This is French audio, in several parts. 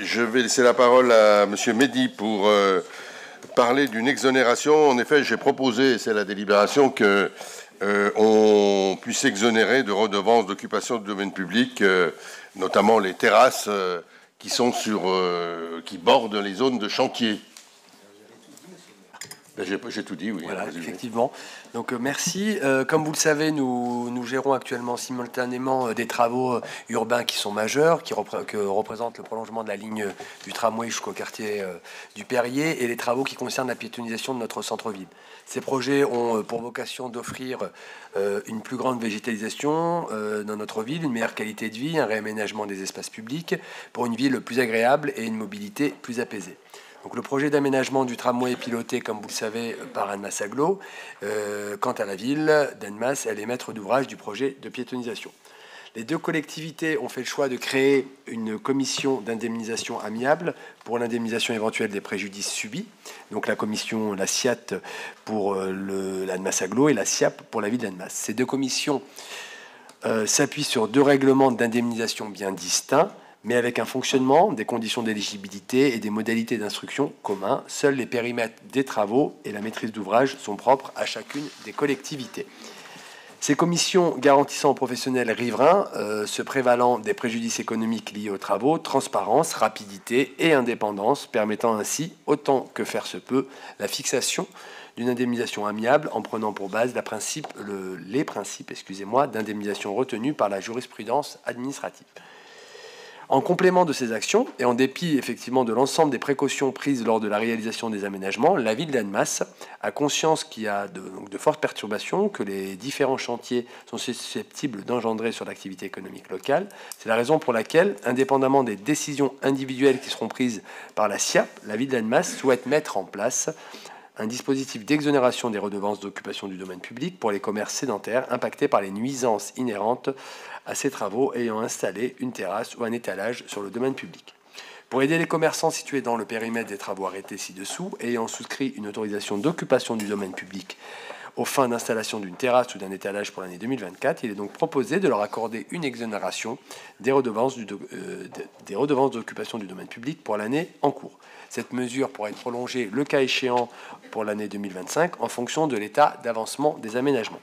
je vais laisser la parole à M. Mehdi pour parler d'une exonération. En effet, j'ai proposé, c'est la délibération, que on puisse exonérer de redevances d'occupation du domaine public, notamment les terrasses qui sont qui bordent les zones de chantier. J'ai tout dit, oui. Voilà, effectivement. Donc merci. Comme vous le savez, nous gérons actuellement simultanément des travaux urbains qui sont majeurs, que représentent le prolongement de la ligne du tramway jusqu'au quartier du Perrier et les travaux qui concernent la piétonisation de notre centre-ville. Ces projets ont pour vocation d'offrir une plus grande végétalisation dans notre ville, une meilleure qualité de vie, un réaménagement des espaces publics pour une ville plus agréable et une mobilité plus apaisée. Donc, le projet d'aménagement du tramway est piloté, comme vous le savez, par Annemasse Agglo. Quant à la ville d'Annemasse, elle est maître d'ouvrage du projet de piétonisation. Les deux collectivités ont fait le choix de créer une commission d'indemnisation amiable pour l'indemnisation éventuelle des préjudices subis. Donc la commission, la SIAT pour l'Annemasse Agglo et la SIAP pour la ville d'Annemasse. Ces deux commissions s'appuient sur deux règlements d'indemnisation bien distincts, mais avec un fonctionnement, des conditions d'éligibilité et des modalités d'instruction communs. Seuls les périmètres des travaux et la maîtrise d'ouvrage sont propres à chacune des collectivités. Ces commissions garantissant aux professionnels riverains, se prévalant des préjudices économiques liés aux travaux, transparence, rapidité et indépendance, permettant ainsi, autant que faire se peut, la fixation d'une indemnisation amiable en prenant pour base les principes d'indemnisation retenus par la jurisprudence administrative. En complément de ces actions, et en dépit effectivement de l'ensemble des précautions prises lors de la réalisation des aménagements, la ville d'Annemasse a conscience qu'il y a de fortes perturbations, que les différents chantiers sont susceptibles d'engendrer sur l'activité économique locale. C'est la raison pour laquelle, indépendamment des décisions individuelles qui seront prises par la SIAP, la ville d'Annemasse souhaite mettre en place un dispositif d'exonération des redevances d'occupation du domaine public pour les commerces sédentaires impactés par les nuisances inhérentes à ces travaux ayant installé une terrasse ou un étalage sur le domaine public. Pour aider les commerçants situés dans le périmètre des travaux arrêtés ci-dessous et ayant souscrit une autorisation d'occupation du domaine public aux fins d'installation d'une terrasse ou d'un étalage pour l'année 2024, il est donc proposé de leur accorder une exonération des redevances d'occupation du domaine public pour l'année en cours. Cette mesure pourra être prolongée, le cas échéant, pour l'année 2025 en fonction de l'état d'avancement des aménagements.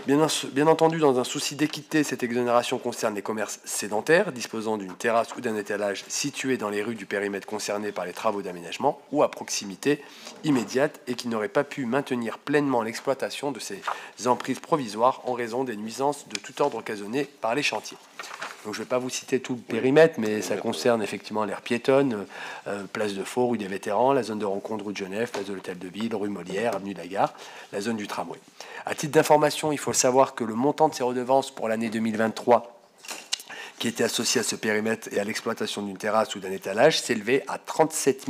Bien entendu, dans un souci d'équité, cette exonération concerne les commerces sédentaires disposant d'une terrasse ou d'un étalage situé dans les rues du périmètre concerné par les travaux d'aménagement ou à proximité immédiate et qui n'auraient pas pu maintenir pleinement l'exploitation de ces emprises provisoires en raison des nuisances de tout ordre occasionnées par les chantiers. Donc, je ne vais pas vous citer tout le périmètre, mais ça concerne effectivement l'aire piétonne, place de Faux, rue des Vétérans, la zone de rencontre, rue de Genève, place de l'Hôtel de Ville, rue Molière, avenue de la Gare, la zone du tramway. À titre d'information, il faut savoir que le montant de ces redevances pour l'année 2023, qui était associé à ce périmètre et à l'exploitation d'une terrasse ou d'un étalage, s'élevait à 37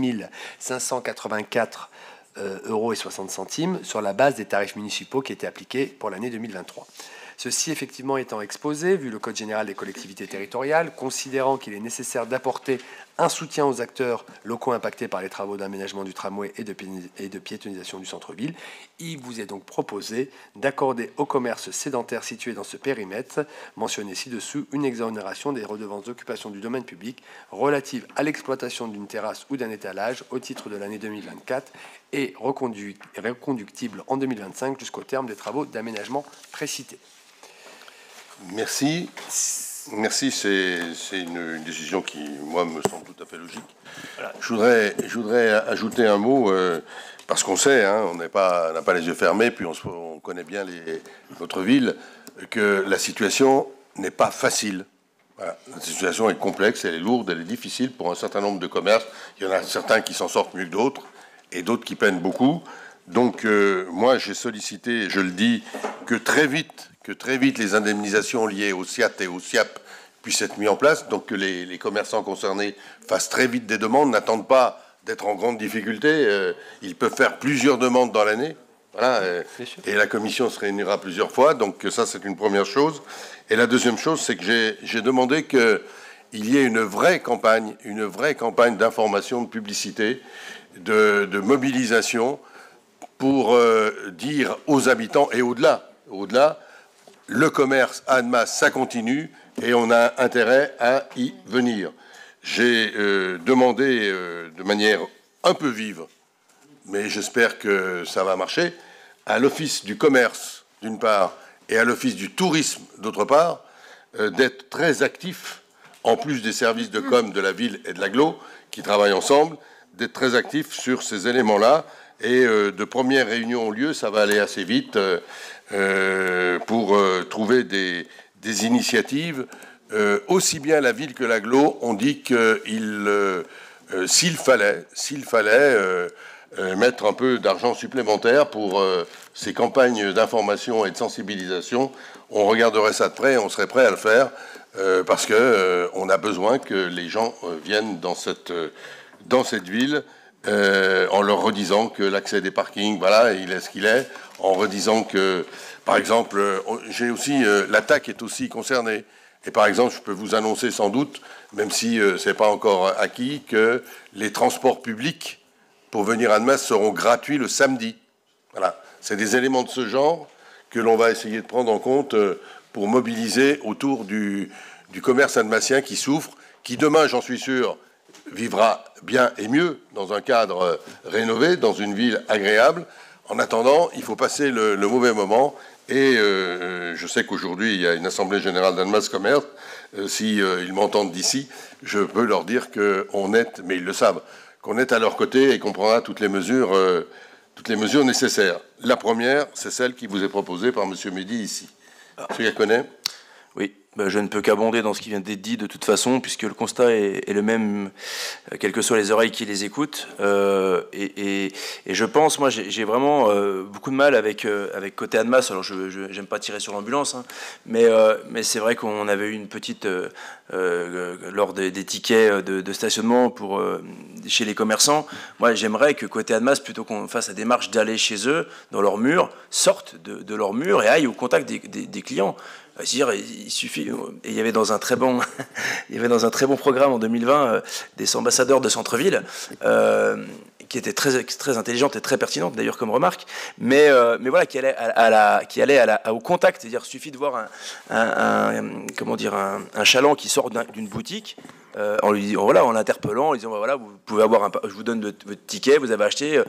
584 € et 60 centimes sur la base des tarifs municipaux qui étaient appliqués pour l'année 2023. Ceci effectivement étant exposé, vu le Code général des collectivités territoriales, considérant qu'il est nécessaire d'apporter un soutien aux acteurs locaux impactés par les travaux d'aménagement du tramway et de piétonisation du centre-ville, il vous est donc proposé d'accorder aux commerces sédentaires situés dans ce périmètre, mentionné ci-dessous, une exonération des redevances d'occupation du domaine public relative à l'exploitation d'une terrasse ou d'un étalage au titre de l'année 2024 et reconductible en 2025 jusqu'au terme des travaux d'aménagement précités. Merci. Merci, c'est une décision qui, moi, me semble tout à fait logique. Voilà. Je voudrais ajouter un mot, parce qu'on sait, hein, on n'a pas les yeux fermés, puis on connaît bien notre ville, que la situation n'est pas facile. Voilà. La situation est complexe, elle est lourde, elle est difficile pour un certain nombre de commerces. Il y en a certains qui s'en sortent mieux que d'autres, et d'autres qui peinent beaucoup. Donc, moi, j'ai sollicité, je le dis, que très vite les indemnisations liées au SIAT et au SIAP puissent être mises en place, donc que les commerçants concernés fassent très vite des demandes, n'attendent pas d'être en grande difficulté. Ils peuvent faire plusieurs demandes dans l'année. Voilà, et la commission se réunira plusieurs fois, donc ça, c'est une première chose. Et la deuxième chose, c'est que j'ai demandé qu'il y ait une vraie campagne d'information, de publicité, de mobilisation pour dire aux habitants et au-delà, le commerce à Annemasse, ça continue et on a intérêt à y venir. j'ai demandé de manière un peu vive, mais j'espère que ça va marcher, à l'Office du commerce, d'une part, et à l'Office du tourisme, d'autre part, d'être très actifs, en plus des services de com de la ville et de l'agglo, qui travaillent ensemble, d'être très actifs sur ces éléments-là. Et de premières réunions ont lieu, ça va aller assez vite, pour trouver des initiatives. Aussi bien la ville que l'agglo ont dit qu'il s'il fallait mettre un peu d'argent supplémentaire pour ces campagnes d'information et de sensibilisation, on regarderait ça de près et on serait prêt à le faire parce que on a besoin que les gens viennent dans cette ville en leur redisant que l'accès des parkings, voilà, il est ce qu'il est, en redisant que, par exemple, j'ai aussi l'attaque est aussi concernée. Et par exemple, je peux vous annoncer sans doute, même si c'est pas encore acquis, que les transports publics pour venir à Annemasse seront gratuits le samedi. Voilà, c'est des éléments de ce genre que l'on va essayer de prendre en compte pour mobiliser autour du commerce annemassien qui souffre, qui demain, j'en suis sûr, vivra bien et mieux dans un cadre rénové, dans une ville agréable. En attendant, il faut passer le mauvais moment. Et je sais qu'aujourd'hui, il y a une assemblée générale d'Annemasse Commerce. Si ils m'entendent d'ici, je peux leur dire qu'on est, mais ils le savent, qu'on est à leur côté et qu'on prendra toutes les mesures nécessaires. La première, c'est celle qui vous est proposée par M. Mehdi ici. Monsieur Yaconet ? Oui, je ne peux qu'abonder dans ce qui vient d'être dit de toute façon, puisque le constat est le même, quelles que soient les oreilles qui les écoutent. Et je pense, moi, j'ai vraiment beaucoup de mal avec côté Annemasse. Alors, je n'aime pas tirer sur l'ambulance, hein, mais c'est vrai qu'on avait eu une petite lors des tickets de stationnement chez les commerçants. Moi, j'aimerais que côté Annemasse, plutôt qu'on fasse la démarche d'aller chez eux, dans leur mur, sortent de leur mur et aillent au contact des clients. C'est-à-dire, il suffit. Et il y avait dans un très bon programme en 2020 des ambassadeurs de centre-ville qui étaient très intelligentes et très pertinentes d'ailleurs comme remarque, mais voilà, qui allait au contact. C'est-à-dire, il suffit de voir un chaland qui sort d'une boutique. En l'interpellant, en lui disant voilà, vous pouvez avoir je vous donne votre ticket, vous avez acheté.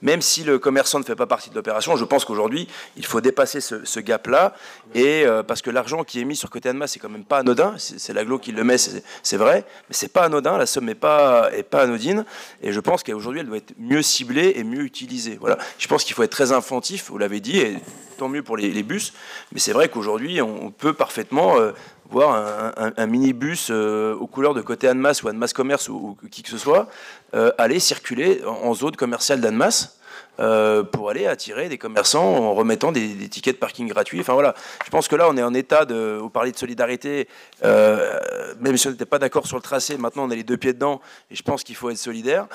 Même si le commerçant ne fait pas partie de l'opération, je pense qu'aujourd'hui, il faut dépasser ce gap-là, et parce que l'argent qui est mis sur côté Annemasse, c'est quand même pas anodin. C'est l'agglo qui le met, c'est vrai, mais c'est pas anodin. La somme est pas anodine, et je pense qu'aujourd'hui, elle doit être mieux ciblée et mieux utilisée. Voilà. Je pense qu'il faut être très inventif. Vous l'avez dit, et tant mieux pour les bus. Mais c'est vrai qu'aujourd'hui, on peut parfaitement voir un minibus aux couleurs de côté Annemasse ou Annemasse Commerce ou qui que ce soit aller circuler en zone commerciale d'Annemasse pour aller attirer des commerçants en remettant des tickets de parking gratuits. Enfin voilà, je pense que là on est en état vous parlez de solidarité, même si on n'était pas d'accord sur le tracé, maintenant on a les deux pieds dedans et je pense qu'il faut être solidaire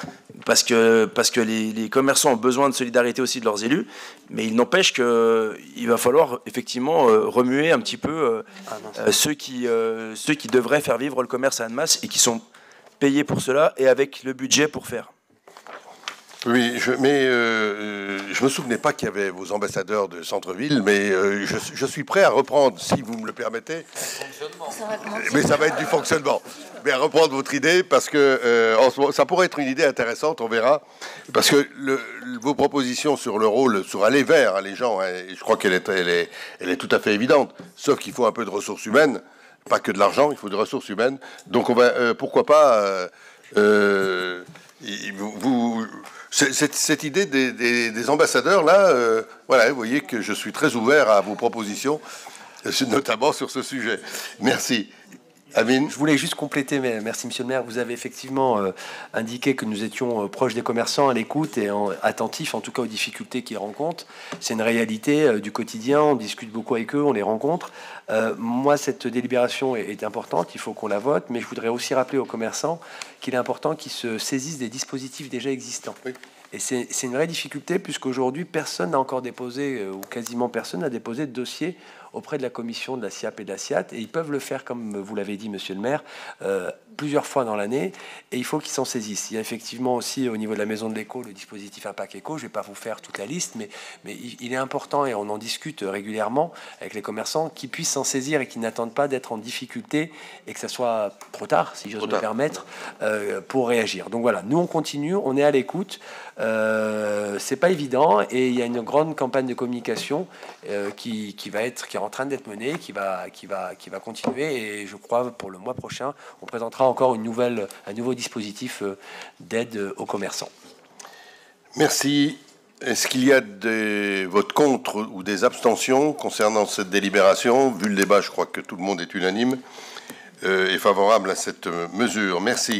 parce que les commerçants ont besoin de solidarité aussi de leurs élus, mais il n'empêche qu'il va falloir effectivement remuer un petit peu ceux qui devraient faire vivre le commerce à Annemasse et qui sont payés pour cela et avec le budget pour faire. Oui, je me souvenais pas qu'il y avait vos ambassadeurs de centre-ville, mais je suis prêt à reprendre, si vous me le permettez. Mais ça va être du fonctionnement. Mais à reprendre votre idée, parce que ça pourrait être une idée intéressante, on verra. Parce que vos propositions sur le rôle, sur aller vers les gens, hein, je crois qu'elle est tout à fait évidente, sauf qu'il faut un peu de ressources humaines, pas que de l'argent, il faut des ressources humaines. Donc on va, pourquoi pas... cette idée des ambassadeurs, là, voilà, vous voyez que je suis très ouvert à vos propositions, notamment sur ce sujet. Merci. Amine. Je voulais juste compléter, mais merci Monsieur le maire. Vous avez effectivement indiqué que nous étions proches des commerçants, à l'écoute et attentifs en tout cas aux difficultés qu'ils rencontrent. C'est une réalité du quotidien, on discute beaucoup avec eux, on les rencontre. Moi, cette délibération est importante, il faut qu'on la vote, mais je voudrais aussi rappeler aux commerçants qu'il est important qu'ils se saisissent des dispositifs déjà existants. Oui. Et c'est une vraie difficulté puisqu'aujourd'hui, personne n'a encore déposé, ou quasiment personne n'a déposé de dossier auprès de la commission de la SIAP et de la SIAT, et ils peuvent le faire, comme vous l'avez dit, monsieur le maire, plusieurs fois dans l'année, et il faut qu'ils s'en saisissent. Il y a effectivement aussi au niveau de la maison de l'éco le dispositif Impact Éco. Je ne vais pas vous faire toute la liste, mais il est important, et on en discute régulièrement avec les commerçants, qu'ils puissent s'en saisir et qu'ils n'attendent pas d'être en difficulté et que ça soit trop tard, si j'ose me permettre, pour réagir. Donc voilà, nous on continue, on est à l'écoute. C'est pas évident, et il y a une grande campagne de communication qui est en train d'être menée, qui va continuer, et je crois pour le mois prochain on présentera encore un nouveau dispositif d'aide aux commerçants. Merci. Est-ce qu'il y a des votes contre ou des abstentions concernant cette délibération? Vu le débat, je crois que tout le monde est unanime et favorable à cette mesure. Merci.